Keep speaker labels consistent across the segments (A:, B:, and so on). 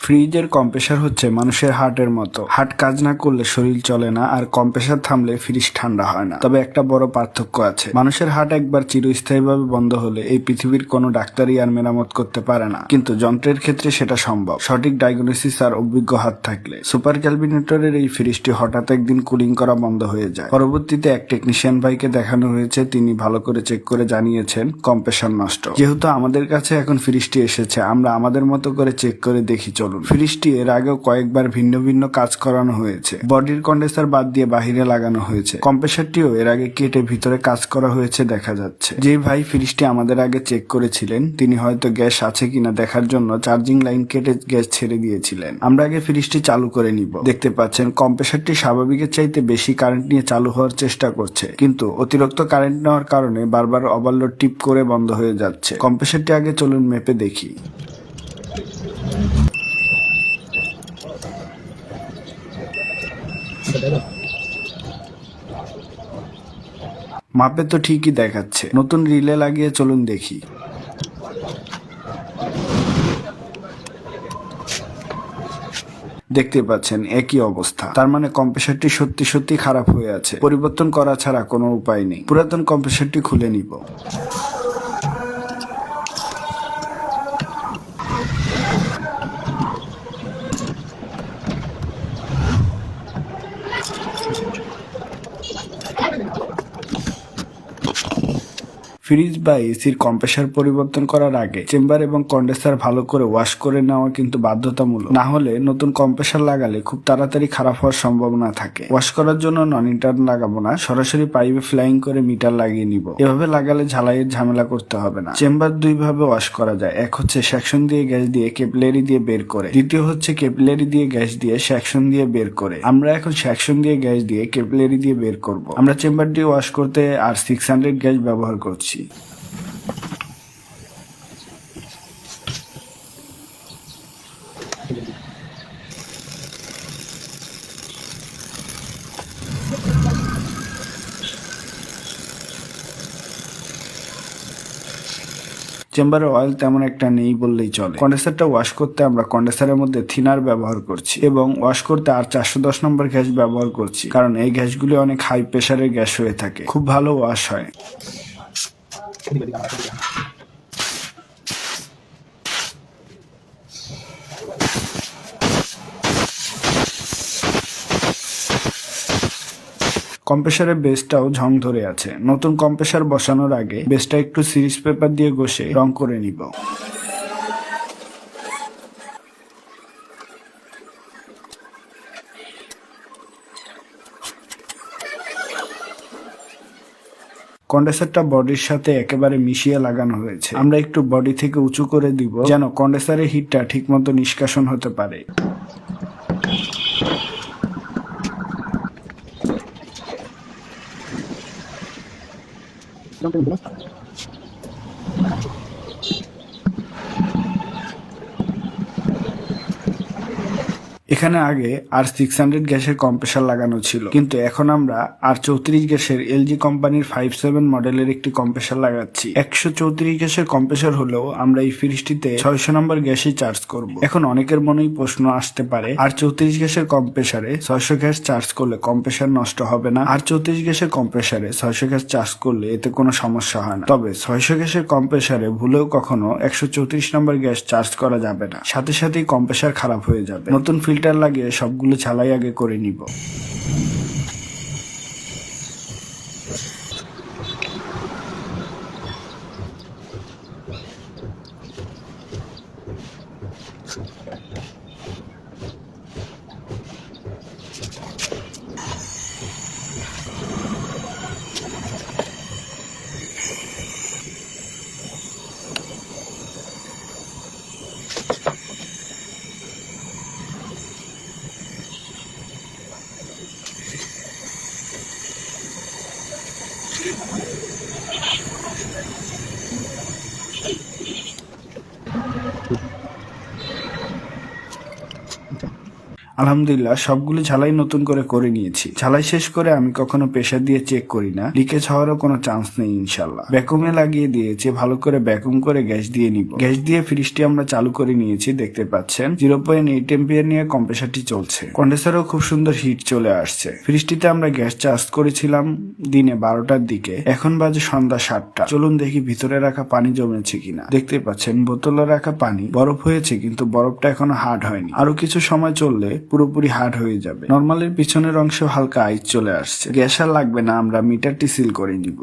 A: ফ্রিজের কম্প্রেসার হচ্ছে মানুষের হার্টের মতো। হার্ট কাজ না করলে শরীর চলে না, আর কম্প্রেসার থামলে ফ্রিজ ঠান্ডা হয় না। তবে একটা বড় পার্থক্য আছে, মানুষের হার্ট একবার চিরস্থায়ীভাবে বন্ধ হলে এই পৃথিবীর কোনো ডাক্তারই আর মেরামত করতে পারে না, কিন্তু যন্ত্রের ক্ষেত্রে সেটা সম্ভব, সঠিক ডায়াগনোসিস আর অভিজ্ঞ হাত থাকলে। সুপার ক্যালভিনেটরের এই ফ্রিজটি হঠাৎ একদিন কুলিং করা বন্ধ হয়ে যায়। পরবর্তীতে এক টেকনিশিয়ান ভাইকে দেখানো হয়েছে, তিনি ভালো করে চেক করে জানিয়েছেন কম্প্রেসার নষ্ট। যেহেতু আমাদের কাছে এখন ফ্রিজটি এসেছে, আমরা আমাদের মতো করে চেক করে দেখি। চলুন, ফ্রিজটি এর আগেও কয়েকবার ভিন্ন ভিন্ন কাজ করানো হয়েছে। বডির কন্ডেন্সার বাদ দিয়ে বাহিরে লাগানো হয়েছে। কম্প্রেসারটিও এর আগে কেটে ভিতরে কাজ করা হয়েছে দেখা যাচ্ছে। যে ভাই ফ্রিজটি আমাদের আগে চেক করেছিলেন, তিনি হয়তো গ্যাস আছে কিনা দেখার জন্য চার্জিং লাইন কেটে গ্যাস ছেড়ে দিয়েছিলেন। আমরা আগে ফ্রিজটি চালু করে নিব। দেখতে পাচ্ছেন কম্প্রেসারটি স্বাভাবিকের চাইতে বেশি কারেন্ট নিয়ে চালু হওয়ার চেষ্টা করছে, কিন্তু অতিরিক্ত কারেন্ট নেওয়ার কারণে বারবার ওভারলোড টিপ করে বন্ধ হয়ে যাচ্ছে। কম্প্রেসারটি আগে চলুন মেপে দেখি। মাপে তো ঠিকই দেখাচ্ছে। নতুন রিলে লাগিয়ে চলুন দেখি। দেখতে পাচ্ছেন একই অবস্থা। তার মানে কম্প্রেসারটি সত্যি সত্যি খারাপ হয়ে আছে, পরিবর্তন করা ছাড়া কোনো উপায় নেই। পুরাতন কম্প্রেসারটি খুলে নিব। ফ্রিজ বা এসির কম্প্রেসার পরিবর্তন করার আগে চেম্বার এবং কন্ডেন্সার ভালো করে ওয়াশ করে নেওয়া কিন্তু বাধ্যতামূলক। না হলে নতুন কম্প্রেসার লাগালে খুব তাড়াতাড়ি খারাপ হওয়ার সম্ভাবনা থাকে। ওয়াশ করার জন্য নন ইন্টার লাগাবো না, সরাসরি পাইপে ফ্লাইং করে মিটার লাগিয়ে নিব। এভাবে লাগালে ঝালাইয়ের ঝামেলা করতে হবে না। চেম্বার দুই ভাবে ওয়াশ করা যায়। এক হচ্ছে সেকশন দিয়ে গ্যাস দিয়ে ক্যাপিলারি দিয়ে বের করে, দ্বিতীয় হচ্ছে ক্যাপিলারি দিয়ে গ্যাস দিয়ে সেকশন দিয়ে বের করে। আমরা এখন সেকশন দিয়ে গ্যাস দিয়ে ক্যাপিলারি দিয়ে বের করব। আমরা চেম্বার দিয়ে ওয়াশ করতে আর 600 গ্যাস ব্যবহার করছি। চেম্বারে অয়েল তেমন একটা নেই বললেই চলে। কন্ডেন্সারটা ওয়াশ করতে আমরা কন্ডেন্সারের মধ্যে থিনার ব্যবহার করছি এবং ওয়াশ করতে আর 410 নম্বর গ্যাস ব্যবহার করছি, কারণ এই গ্যাসগুলি অনেক হাই প্রেসারের গ্যাস হয়ে থাকে, খুব ভালো ওয়াশ হয়। কম্প্রেসারের বেসটাও ঝং ধরে আছে। নতুন কম্প্রেসার বসানোর আগে বেসটা একটু সিরিজ পেপার দিয়ে ঘষে রং করে নিব। কন্ডেন্সারটা বডির সাথে একেবারে মিশিয়ে লাগানো হয়েছে। আমরা একটু বডি থেকে উঁচু করে দিব যেন কন্ডেন্সারের হিটটা ঠিকমতো নিষ্কাশন হতে পারে। এখানে আগে আর 600 গ্যাসের কম্প্রেসার লাগানো ছিল, কিন্তু এখন আমরা আর 34 গ্যাসের এলজি কোম্পানির 57 মডেলের একটি কম্প্রেসার লাগাচ্ছি। 134 গ্যাসের কম্প্রেসার হলেও আমরা এই ফ্রিজটিতে 600 নম্বর গ্যাসই চার্জ করব। এখন অনেকের মনেই প্রশ্ন আসতে পারে, আর 34 গ্যাসের কম্প্রেসারে 600 গ্যাস চার্জ করলে কম্প্রেসার নষ্ট হবে না? আর 34 গ্যাসের কম্প্রেসারে 600 গ্যাস চার্জ করলে এতে কোনো সমস্যা হয় না। তবে 600 গ্যাসের কম্প্রেসারে ভুলেও কখনো 134 নম্বর গ্যাস চার্জ করা যাবে না, সাথে সাথেই কম্প্রেসার খারাপ হয়ে যাবে। নতুন ফিল্টার লাগিয়ে সবগুলো ঝালাই আগে করে নিব। আলহামদুলিল্লাহ সবগুলো ঝালাই নতুন করে নিয়েছি। ঝালাই শেষ করে আমি কখনো প্রেসার দিয়ে চেক করি না, লিকেজ হওয়ারও কোনো চান্স নেই ইনশাল্লাহ। ভ্যাকুমে লাগিয়ে দিয়েছি, ভালো করে ভ্যাকুম করে গ্যাস দিয়ে নিব। গ্যাস দিয়ে ফ্রিজটি আমরা চালু করে নিয়েছি, দেখতে পাচ্ছেন 0.8 এম্পিয়ার নিয়ে কম্প্রেসারটি চলছে। কন্ডেন্সারও খুব সুন্দর হিট চলে আসছে। ফ্রিজটিতে আমরা গ্যাস চার্জ করেছিলাম দিনে 12টার দিকে, এখন বাজে সন্ধ্যা 7টা। চলুন দেখি ভিতরে রাখা পানি জমেছে কিনা। দেখতে পাচ্ছেন বোতলে রাখা পানি বরফ হয়েছে, কিন্তু বরফটা এখনো হার্ড হয়নি। আরো কিছু সময় চললে পুরোপুরি হার্ড হয়ে যাবে। নরমালের পিছনের অংশে হালকা আইস চলে আসছে। গ্যাস আর লাগবে না, আমরা মিটারটি সিল করে নিব।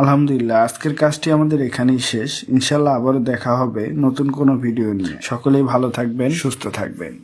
A: আলহামদুলিল্লাহ আজকের কাজটি আমাদের এখানেই শেষ। ইনশাল্লাহ আবারও দেখা হবে নতুন কোনো ভিডিও নিয়ে। সকলেই ভালো থাকবেন, সুস্থ থাকবেন।